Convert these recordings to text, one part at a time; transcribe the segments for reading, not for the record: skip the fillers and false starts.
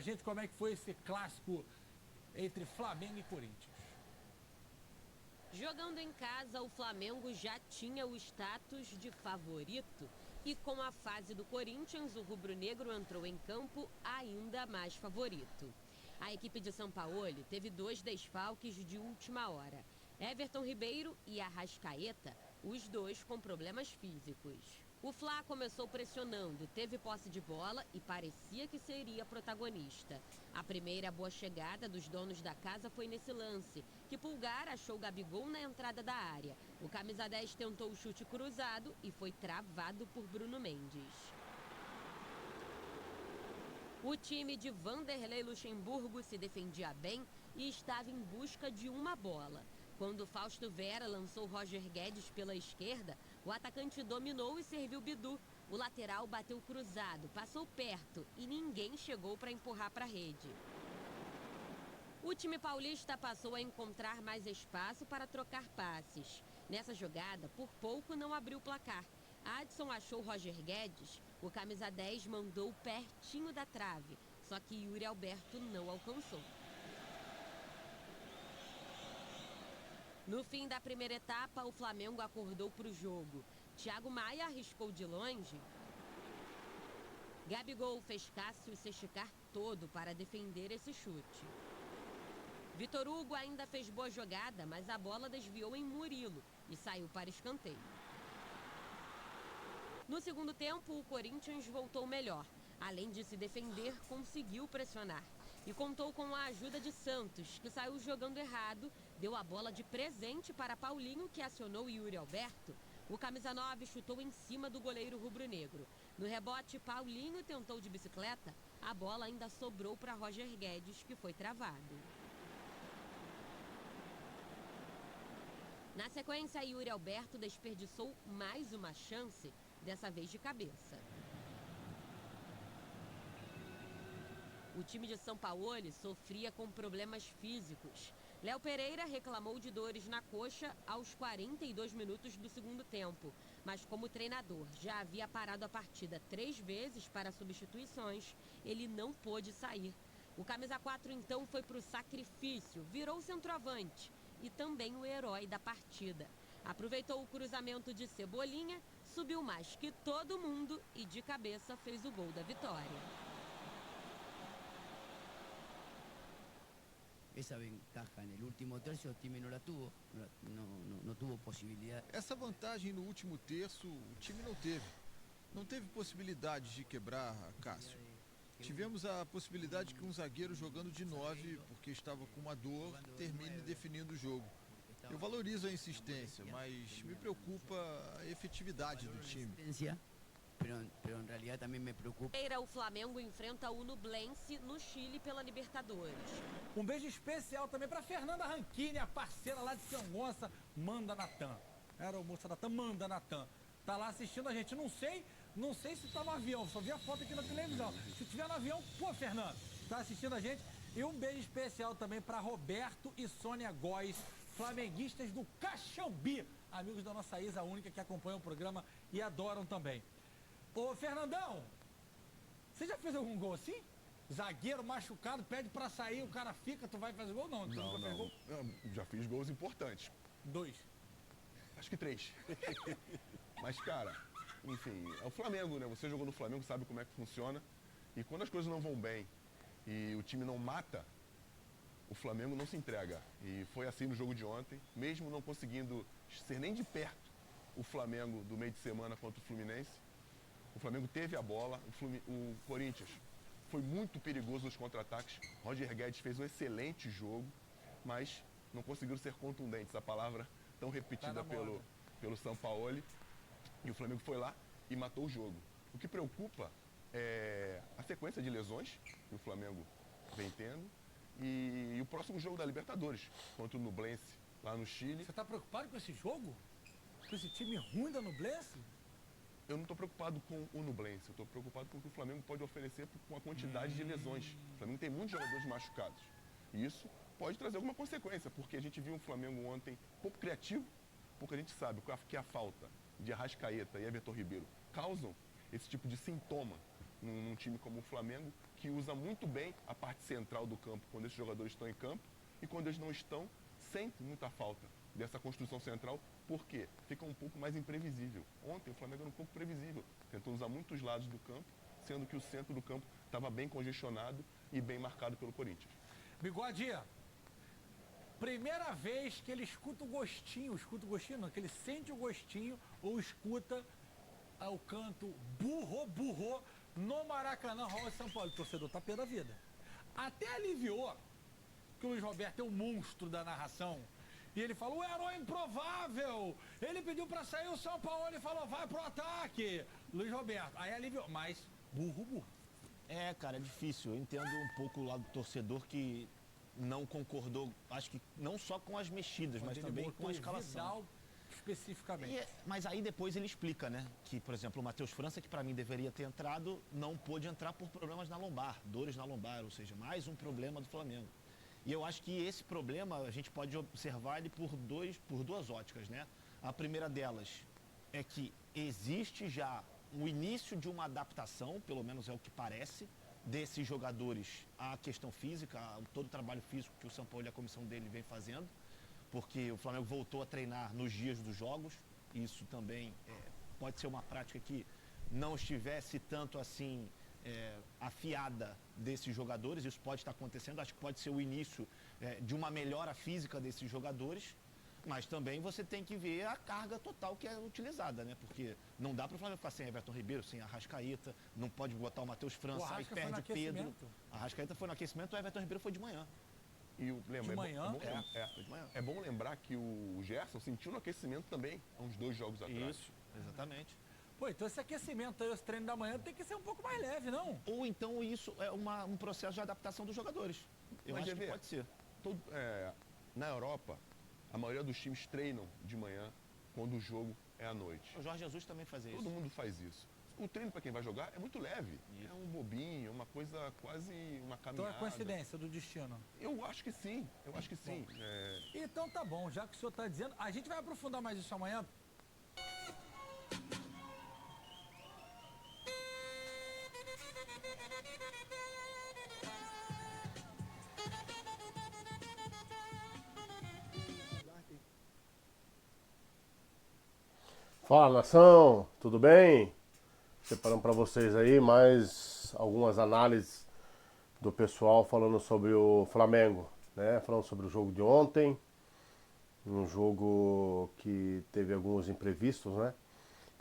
gente como é que foi esse clássico entre Flamengo e Corinthians. Jogando em casa, o Flamengo já tinha o status de favorito. E com a fase do Corinthians, o rubro-negro entrou em campo ainda mais favorito. A equipe de Sampaoli teve 2 desfalques de última hora. Everton Ribeiro e Arrascaeta, os dois com problemas físicos. O Fla começou pressionando, teve posse de bola e parecia que seria protagonista. A primeira boa chegada dos donos da casa foi nesse lance, que Pulgar achou Gabigol na entrada da área. O camisa 10 tentou o chute cruzado e foi travado por Bruno Mendes. O time de Vanderlei Luxemburgo se defendia bem e estava em busca de uma bola. Quando Fausto Vera lançou Roger Guedes pela esquerda, o atacante dominou e serviu Bidu. O lateral bateu cruzado, passou perto e ninguém chegou para empurrar para a rede. O time paulista passou a encontrar mais espaço para trocar passes. Nessa jogada, por pouco não abriu o placar. Adson achou Roger Guedes, o camisa 10 mandou pertinho da trave, só que Yuri Alberto não alcançou. No fim da primeira etapa, o Flamengo acordou para o jogo. Thiago Maia arriscou de longe. Gabigol fez Cássio se esticar todo para defender esse chute. Vitor Hugo ainda fez boa jogada, mas a bola desviou em Murilo e saiu para escanteio. No segundo tempo, o Corinthians voltou melhor. Além de se defender, conseguiu pressionar. E contou com a ajuda de Santos, que saiu jogando errado, deu a bola de presente para Paulinho, que acionou Yuri Alberto. O camisa 9 chutou em cima do goleiro rubro-negro. No rebote, Paulinho tentou de bicicleta. A bola ainda sobrou para Roger Guedes, que foi travado. Na sequência, Yuri Alberto desperdiçou mais uma chance, dessa vez de cabeça. O time de Sampaoli sofria com problemas físicos. Léo Pereira reclamou de dores na coxa aos 42 minutos do segundo tempo. Mas como o treinador já havia parado a partida 3 vezes para substituições, ele não pôde sair. O camisa 4 então foi para o sacrifício, virou centroavante e também o herói da partida. Aproveitou o cruzamento de Cebolinha, subiu mais que todo mundo e de cabeça fez o gol da vitória. Esa ventaja en el último tercio el time no la tuvo, no tuvo possibilidade. Essa vantagem no último terço o time não teve. Não teve possibilidade de quebrar Cássio. Tivemos a possibilidade que um zagueiro jogando de 9, porque estava com uma dor, termine definindo o jogo. Eu valorizo a insistência, mas me preocupa a efetividade do time. Pero en realidad también me preocupa. O Flamengo enfrenta o Nublense no Chile pela Libertadores. Um beijo especial também para Fernanda Ranchini, a parceira lá de São Gonça, Manda Natan. Era o moça Natan, Manda Natan. Tá lá assistindo a gente. Não sei se tá no avião, só vi a foto aqui na televisão. Se tiver no avião, pô, Fernanda, tá assistindo a gente. E um beijo especial também para Roberto e Sônia Góes, flamenguistas do Caxambi, amigos da nossa Isa Única que acompanham o programa e adoram também. Ô, Fernandão, você já fez algum gol assim? Zagueiro machucado, pede pra sair, o cara fica, tu vai fazer gol? Não, tu nunca fez gol? Eu já fiz gols importantes. 2. Acho que 3. Mas, cara, enfim, é o Flamengo, né? Você jogou no Flamengo, sabe como é que funciona. E quando as coisas não vão bem e o time não mata, o Flamengo não se entrega. E foi assim no jogo de ontem, mesmo não conseguindo ser nem de perto o Flamengo do meio de semana contra o Fluminense. O Flamengo teve a bola, o Corinthians foi muito perigoso nos contra-ataques. Roger Guedes fez um excelente jogo, mas não conseguiram ser contundentes. A palavra tão repetida pelo Sampaoli. E o Flamengo foi lá e matou o jogo. O que preocupa é a sequência de lesões que o Flamengo vem tendo e o próximo jogo da Libertadores, contra o Nublense, lá no Chile. Você tá preocupado com esse jogo? Com esse time ruim da Nublense? Eu não estou preocupado com o Nublense, eu estou preocupado com o que o Flamengo pode oferecer com a quantidade de lesões. O Flamengo tem muitos jogadores machucados. E isso pode trazer alguma consequência, porque a gente viu um Flamengo ontem pouco criativo, porque a gente sabe que a falta de Arrascaeta e Everton Ribeiro causam esse tipo de sintoma num time como o Flamengo, que usa muito bem a parte central do campo quando esses jogadores estão em campo e quando eles não estão, sente muita falta dessa construção central. Por quê? Fica um pouco mais imprevisível. Ontem o Flamengo era um pouco previsível, tentou usar muitos lados do campo, sendo que o centro do campo estava bem congestionado e bem marcado pelo Corinthians. Bigode, primeira vez que ele escuta o gostinho não, que ele sente o gostinho ou escuta o canto burro no Maracanã, Raul São Paulo. O torcedor tá pé da vida. Até aliviou que o Luiz Roberto é um monstro da narração. E ele falou, o herói improvável. Ele pediu pra sair o São Paulo e falou, vai pro ataque. Luiz Roberto, aí aliviou, mas burro. É, cara, é difícil. Eu entendo um pouco o lado do torcedor que não concordou, acho que não só com as mexidas, mas também com a escalação. Vidal, especificamente. Mas aí depois ele explica, né? Que, por exemplo, o Matheus França, que pra mim deveria ter entrado, não pôde entrar por problemas na lombar, dores na lombar, ou seja, mais um problema do Flamengo. E eu acho que esse problema a gente pode observar ele por duas óticas, né? A primeira delas é que existe já o início de uma adaptação, pelo menos é o que parece, desses jogadores à questão física, a todo o trabalho físico que o São Paulo e a comissão dele vem fazendo, porque o Flamengo voltou a treinar nos dias dos jogos. Isso também pode ser uma prática que não estivesse tanto assim afiada desses jogadores. Isso pode estar acontecendo, acho que pode ser o início de uma melhora física desses jogadores, mas também você tem que ver a carga total que é utilizada, né? Porque não dá para o Flamengo ficar sem Everton Ribeiro, sem Arrascaeta, não pode botar o Matheus França, aí perde o Pedro. A Arrascaeta foi no aquecimento, o Everton Ribeiro foi de manhã. E de manhã? É bom lembrar que o Gerson sentiu no aquecimento também, há uns 2 jogos atrás. Isso, exatamente. Pô, então esse aquecimento aí, esse treino da manhã tem que ser um pouco mais leve, não? Ou então isso é um processo de adaptação dos jogadores. Eu acho que pode ser. Na Europa, a maioria dos times treinam de manhã quando o jogo é à noite. O Jorge Jesus também fazia isso. Todo mundo faz isso. O treino para quem vai jogar é muito leve. Isso. É um bobinho, uma coisa quase uma caminhada. Então é coincidência do destino? Eu acho que sim, Então tá bom, já que o senhor tá dizendo, a gente vai aprofundar mais isso amanhã. Fala, nação, tudo bem? Separando para vocês aí mais algumas análises do pessoal falando sobre o Flamengo, né? Falando sobre o jogo de ontem, um jogo que teve alguns imprevistos, né?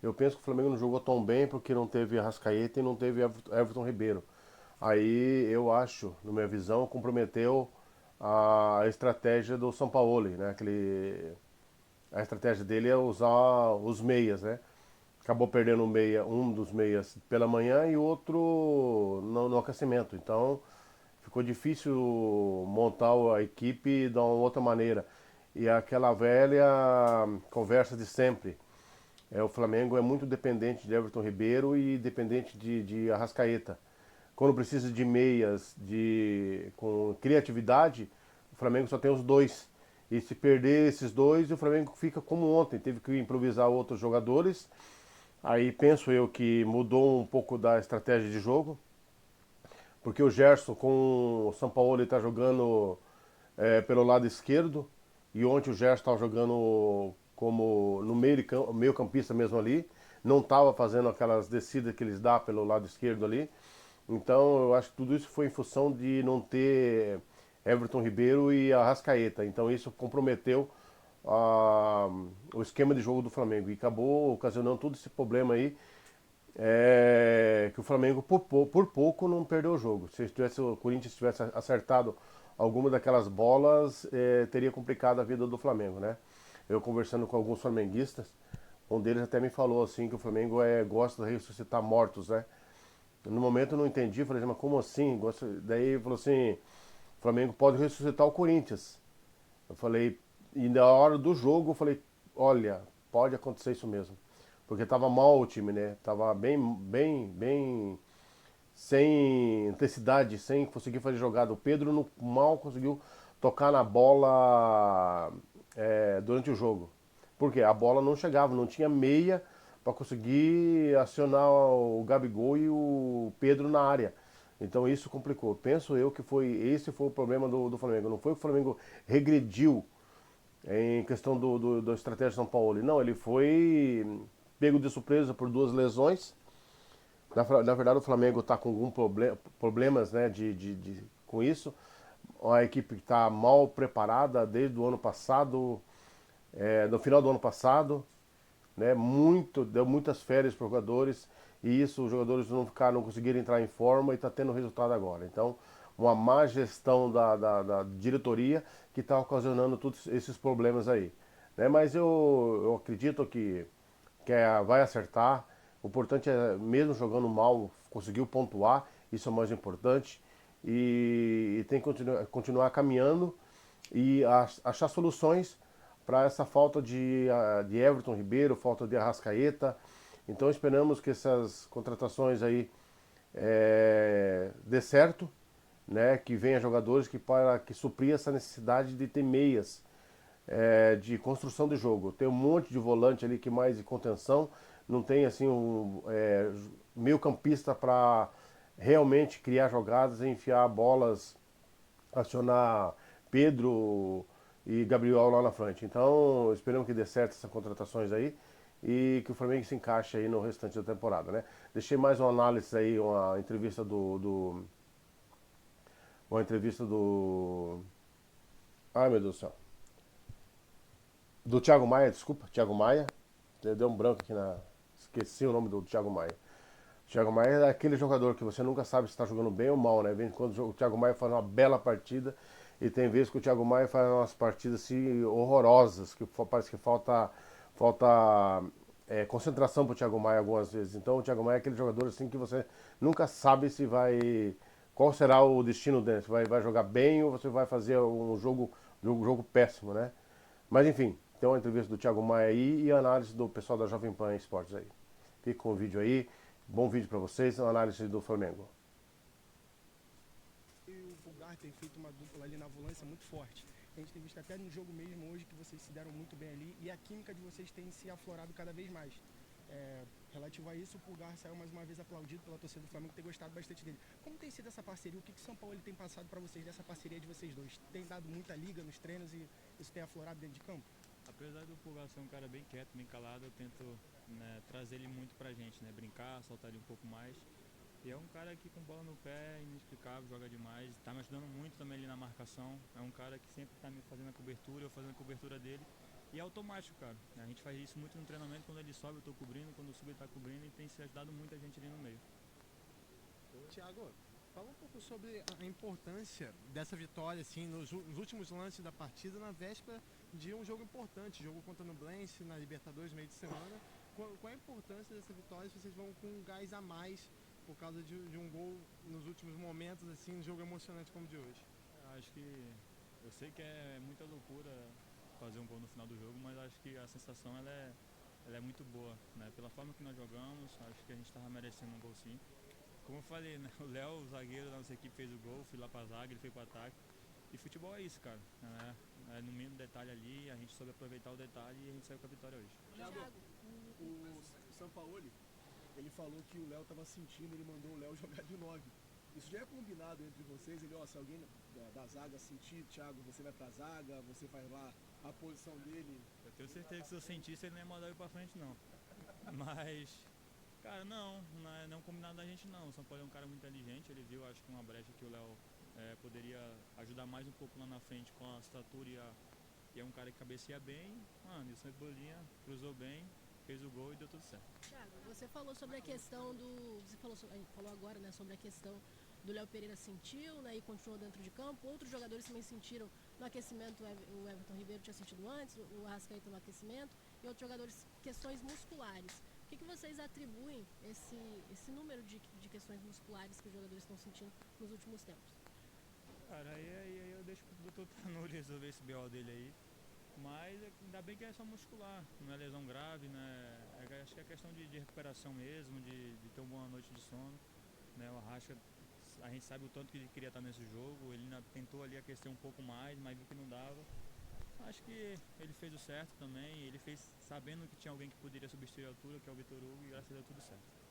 Eu penso que o Flamengo não jogou tão bem porque não teve Arrascaeta e não teve Everton Ribeiro. Aí eu acho, na minha visão, comprometeu a estratégia do Sampaoli, né? A estratégia dele é usar os meias, né? Acabou perdendo um dos meias pela manhã e o outro no aquecimento. Então ficou difícil montar a equipe de uma outra maneira. E aquela velha conversa de sempre. O Flamengo é muito dependente de Everton Ribeiro e dependente de Arrascaeta. Quando precisa de meias com criatividade, o Flamengo só tem os dois. E se perder esses dois, o Flamengo fica como ontem, teve que improvisar outros jogadores. Aí penso eu que mudou um pouco da estratégia de jogo, porque o Gerson com o Sampaoli está jogando pelo lado esquerdo, e ontem o Gerson estava jogando como no meio campista mesmo ali, não estava fazendo aquelas descidas que eles dão pelo lado esquerdo ali. Então eu acho que tudo isso foi em função de não ter Everton Ribeiro e Arrascaeta. Então isso comprometeu o esquema de jogo do Flamengo e acabou ocasionando todo esse problema aí, que o Flamengo por pouco não perdeu o jogo. Se o Corinthians tivesse acertado alguma daquelas bolas, teria complicado a vida do Flamengo, né? Eu conversando com alguns flamenguistas, um deles até me falou assim que o Flamengo gosta de ressuscitar mortos, né? No momento eu não entendi, falei, mas como assim? Daí ele falou assim, o Flamengo pode ressuscitar o Corinthians. Eu falei, e na hora do jogo eu falei, olha, pode acontecer isso mesmo. Porque tava mal o time, né? Tava bem sem intensidade, sem conseguir fazer jogada. O Pedro mal conseguiu tocar na bola durante o jogo. Por quê? A bola não chegava, não tinha meia para conseguir acionar o Gabigol e o Pedro na área. Então isso complicou. Penso eu que esse foi o problema do Flamengo. Não foi que o Flamengo regrediu em questão da estratégia de São Paulo. Não, ele foi pego de surpresa por 2 lesões. Na verdade, o Flamengo está com alguns problemas, né, com isso. A equipe está mal preparada desde o ano passado, no final do ano passado, né, deu muitas férias para os jogadores e isso os jogadores não conseguiram entrar em forma e está tendo resultado agora. Então, uma má gestão da diretoria que está ocasionando todos esses problemas aí. Né? Mas eu acredito que vai acertar. O importante é, mesmo jogando mal, conseguir pontuar, isso é o mais importante. E tem que continuar caminhando e achar soluções para essa falta de Everton Ribeiro, falta de Arrascaeta. Então esperamos que essas contratações aí dê certo, né? Que venha jogadores que suprir essa necessidade de ter meias de construção de jogo. Tem um monte de volante ali que mais de contenção, não tem assim meio campista para realmente criar jogadas, enfiar bolas, acionar Pedro e Gabriel lá na frente. Então esperamos que dê certo essas contratações aí e que o Flamengo se encaixe aí no restante da temporada, né? Deixei mais uma análise aí, uma entrevista ai meu Deus do céu, do Thiago Maia, desculpa, Thiago Maia, deu um branco aqui esqueci o nome do Thiago Maia. Thiago Maia é aquele jogador que você nunca sabe se está jogando bem ou mal, né? Vem quando o Thiago Maia faz uma bela partida e tem vezes que o Thiago Maia faz umas partidas assim horrorosas, que parece que falta concentração para o Thiago Maia algumas vezes. Então o Thiago Maia é aquele jogador assim que você nunca sabe qual será o destino dele, se vai jogar bem ou você vai fazer um jogo péssimo, né? Mas enfim, tem uma entrevista do Thiago Maia aí e a análise do pessoal da Jovem Pan Esportes aí. Fique com o vídeo aí. Bom vídeo para vocês, uma análise do Flamengo. E o Pulgar tem feito uma dupla ali na volância muito forte. A gente tem visto até no jogo mesmo hoje que vocês se deram muito bem ali e a química de vocês tem se aflorado cada vez mais. Relativo a isso, o Pulgar saiu mais uma vez aplaudido pela torcida do Flamengo, ter gostado bastante dele. Como tem sido essa parceria? O que o São Paulo tem passado para vocês dessa parceria de vocês dois? Tem dado muita liga nos treinos e isso tem aflorado dentro de campo? Apesar do Pulgar ser um cara bem quieto, bem calado, eu tento trazer ele muito pra gente, né? Brincar, soltar ele um pouco mais. E é um cara que com bola no pé, inexplicável, joga demais, tá me ajudando muito também ali na marcação. É um cara que sempre tá me fazendo a cobertura, eu fazendo a cobertura dele. E é automático, cara. A gente faz isso muito no treinamento, quando ele sobe eu tô cobrindo, quando eu subo ele tá cobrindo e tem se ajudado muita gente ali no meio. Thiago, fala um pouco sobre a importância dessa vitória, assim, nos últimos lances da partida, na véspera de um jogo importante, jogo contra o Nublense, na Libertadores, meio de semana. Qual a importância dessa vitória se vocês vão com um gás a mais por causa de um gol nos últimos momentos, assim, um jogo emocionante como o de hoje? Acho que, eu sei que é muita loucura fazer um gol no final do jogo, mas acho que a sensação ela é muito boa, né? Pela forma que nós jogamos, acho que a gente estava merecendo um gol sim. Como eu falei, né? O Léo, o zagueiro da nossa equipe, fez o gol, fui lá pra zaga, ele foi pro ataque. E futebol é isso, cara, né? No mínimo detalhe ali, a gente soube aproveitar o detalhe e a gente saiu com a vitória hoje. Thiago, o Sampaoli, ele falou que o Léo estava sentindo, ele mandou o Léo jogar de 9. Isso já é combinado entre vocês? Ele, se alguém da zaga sentir, Thiago, você vai pra zaga, você faz lá a posição dele? Eu tenho certeza que se eu sentisse, ele não ia mandar eu ir pra frente, não. Mas, cara, não é um combinado da gente, não. O São Paulo é um cara muito inteligente, ele viu, acho que uma brecha que o Léo poderia ajudar mais um pouco lá na frente com a estatura e é um cara que cabeceia bem. Mano, isso é bolinha, cruzou bem, fez o gol e deu tudo certo. Thiago, você falou sobre a questão falou agora, né, sobre a questão do Léo Pereira sentiu, né, e continuou dentro de campo. Outros jogadores também sentiram no aquecimento, o Everton Ribeiro tinha sentido antes, o Arrascaeta no aquecimento, e outros jogadores, questões musculares. O que vocês atribuem esse número de questões musculares que os jogadores estão sentindo nos últimos tempos? Cara, aí eu deixo pro doutor Tanuri resolver esse BO dele aí. Mas ainda bem que é só muscular, não é lesão grave, né? Acho que é questão de recuperação mesmo, de ter uma boa noite de sono. Né? O Arrasca, a gente sabe o tanto que ele queria estar nesse jogo, ele ainda tentou ali aquecer um pouco mais, mas viu que não dava. Acho que ele fez o certo também, ele fez sabendo que tinha alguém que poderia substituir a altura, que é o Vitor Hugo, e graças a Deus tudo certo.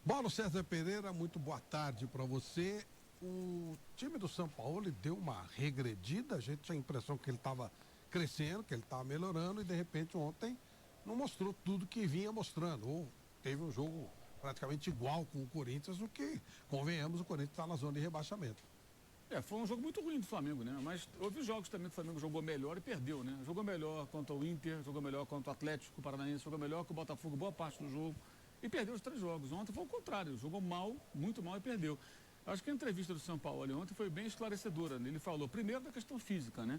Mauro César Pereira, muito boa tarde para você. O time do São Paulo deu uma regredida, a gente tinha a impressão que ele estava crescendo, que ele estava melhorando e de repente ontem não mostrou tudo que vinha mostrando. Ou teve um jogo praticamente igual com o Corinthians, o que, convenhamos, o Corinthians está na zona de rebaixamento. Foi um jogo muito ruim do Flamengo, né? Mas houve jogos também que o Flamengo jogou melhor e perdeu, né? Jogou melhor contra o Inter, jogou melhor contra o Atlético Paranaense, jogou melhor que o Botafogo boa parte do jogo e perdeu os 3 jogos. Ontem foi o contrário, jogou mal, muito mal e perdeu. Acho que a entrevista do São Paulo ontem foi bem esclarecedora, né? Ele falou primeiro da questão física, né?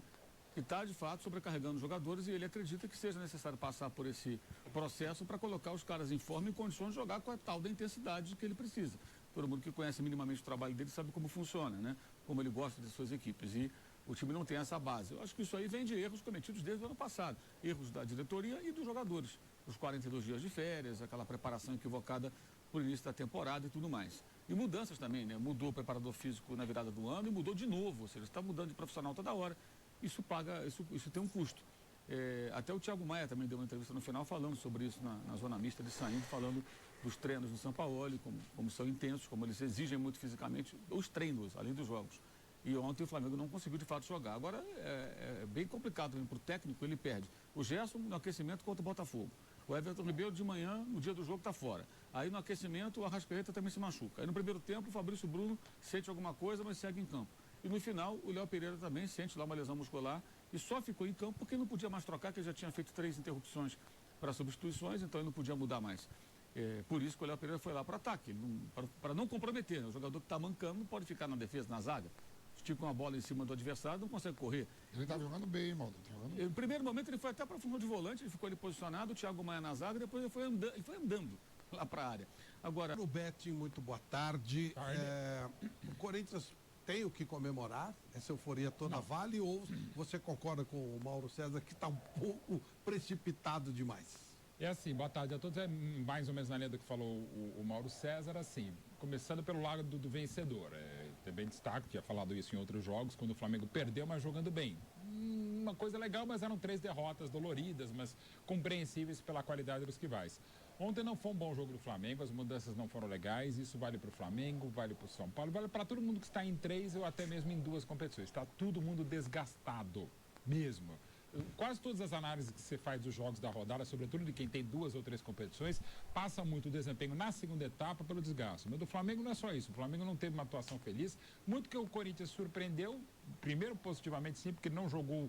Que está, de fato, sobrecarregando os jogadores e ele acredita que seja necessário passar por esse processo para colocar os caras em forma e em condições de jogar com a tal da intensidade que ele precisa. Todo mundo que conhece minimamente o trabalho dele sabe como funciona, né? Como ele gosta de suas equipes. E o time não tem essa base. Eu acho que isso aí vem de erros cometidos desde o ano passado. Erros da diretoria e dos jogadores. Os 42 dias de férias, aquela preparação equivocada por início da temporada e tudo mais. E mudanças também, né? Mudou o preparador físico na virada do ano e mudou de novo. Ou seja, está mudando de profissional toda hora. Isso tem um custo. Até o Thiago Maia também deu uma entrevista no final falando sobre isso na zona mista, ele saindo, falando dos treinos do São Paulo, como são intensos, como eles exigem muito fisicamente, os treinos, além dos jogos. E ontem o Flamengo não conseguiu de fato jogar. Agora é bem complicado para o técnico, ele perde. O Gerson no aquecimento contra o Botafogo. O Everton Ribeiro de manhã, no dia do jogo, está fora. Aí no aquecimento o Arrascaeta também se machuca. Aí no primeiro tempo o Fabrício Bruno sente alguma coisa, mas segue em campo. E no final, o Léo Pereira também sente lá uma lesão muscular e só ficou em campo porque não podia mais trocar, que ele já tinha feito 3 interrupções para substituições, então ele não podia mudar mais. Por isso que o Léo Pereira foi lá para o ataque, para não comprometer, né? O jogador que está mancando não pode ficar na defesa, na zaga. Estica uma bola em cima do adversário, não consegue correr. Ele está jogando bem, hein, Mauro? No primeiro momento ele foi até para a função de volante, ele ficou ali posicionado, o Thiago Maia na zaga, depois ele foi andando lá para a área. Agora... O Betinho, muito boa tarde. O Corinthians tem o que comemorar? Essa euforia toda vale ou você concorda com o Mauro César que está um pouco precipitado demais? É assim, boa tarde a todos. É mais ou menos na linha do que falou o Mauro César, assim, começando pelo lado do vencedor. Também destaque, tinha falado isso em outros jogos, quando o Flamengo perdeu, mas jogando bem. Uma coisa legal, mas eram 3 derrotas doloridas, mas compreensíveis pela qualidade dos rivais. Ontem não foi um bom jogo do Flamengo, as mudanças não foram legais, isso vale para o Flamengo, vale para o São Paulo, vale para todo mundo que está em 3 ou até mesmo em 2 competições. Está todo mundo desgastado mesmo. Quase todas as análises que você faz dos jogos da rodada, sobretudo de quem tem 2 ou 3 competições, passa muito o desempenho na segunda etapa pelo desgaste. Mas do Flamengo não é só isso, o Flamengo não teve uma atuação feliz, muito que o Corinthians surpreendeu, primeiro positivamente sim, porque não jogou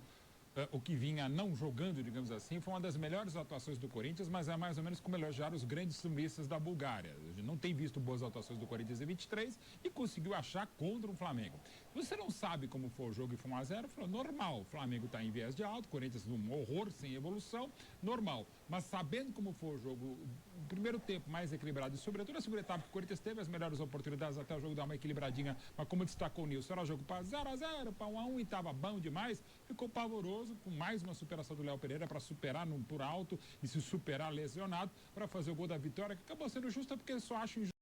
o que vinha não jogando, digamos assim, foi uma das melhores atuações do Corinthians, mas é mais ou menos como elogiar os grandes sumistas da Bulgária. A gente não tem visto boas atuações do Corinthians em 23 e conseguiu achar contra o Flamengo. Você não sabe como foi o jogo e foi 1-0, falou, normal, o Flamengo está em viés de alto, o Corinthians um horror, sem evolução, normal. Mas sabendo como foi o jogo, o primeiro tempo mais equilibrado e sobretudo a segunda etapa, o Corinthians teve as melhores oportunidades até o jogo dar uma equilibradinha, mas como destacou o Nilson, era jogo para 0-0, para 1-1 e estava bom demais, ficou pavoroso, com mais uma superação do Léo Pereira para superar por alto e se superar lesionado para fazer o gol da vitória, que acabou sendo justa porque só acho injusto